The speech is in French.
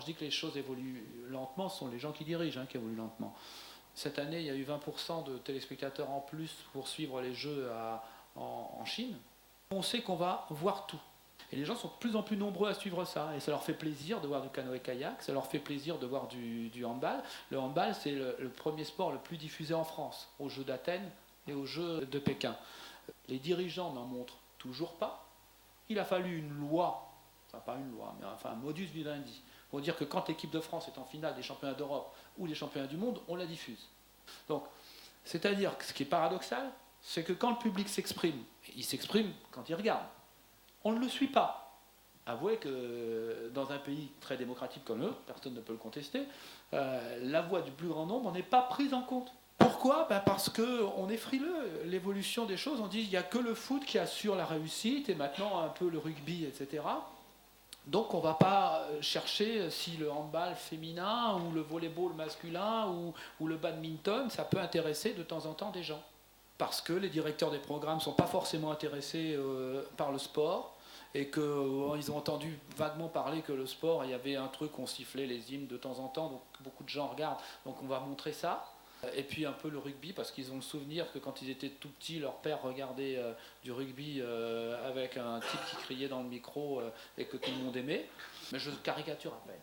je dis que les choses évoluent lentement, ce sont les gens qui dirigent qui évoluent lentement. Cette année, il y a eu 20% de téléspectateurs en plus pour suivre les Jeux en Chine. On sait qu'on va voir tout. Et les gens sont de plus en plus nombreux à suivre ça. Et ça leur fait plaisir de voir du canoë-kayak, ça leur fait plaisir de voir du handball. Le handball, c'est le premier sport le plus diffusé en France, aux Jeux d'Athènes et aux Jeux de Pékin. Les dirigeants n'en montrent toujours pas. Il a fallu une loi, enfin pas une loi, mais enfin un modus vivendi, pour dire que quand l'équipe de France est en finale des championnats d'Europe ou des championnats du monde, on la diffuse. Donc, c'est-à-dire que ce qui est paradoxal, c'est que quand le public s'exprime, il s'exprime quand il regarde. On ne le suit pas. Avouez que dans un pays très démocratique comme eux, personne ne peut le contester, la voix du plus grand nombre n'est pas prise en compte. Pourquoi ? Parce qu'on est frileux. L'évolution des choses, on dit qu'il n'y a que le foot qui assure la réussite, et maintenant un peu le rugby, etc. Donc on ne va pas chercher si le handball féminin ou le volleyball masculin ou le badminton, ça peut intéresser de temps en temps des gens. Parce que les directeurs des programmes ne sont pas forcément intéressés par le sport, et qu'ils ont entendu vaguement parler que le sport, il y avait un truc, on sifflait les hymnes de temps en temps, donc beaucoup de gens regardent, donc on va montrer ça. Et puis un peu le rugby, parce qu'ils ont le souvenir que quand ils étaient tout petits, leur père regardait du rugby avec un type qui criait dans le micro et que tout le monde aimait. Mais je caricature à peine.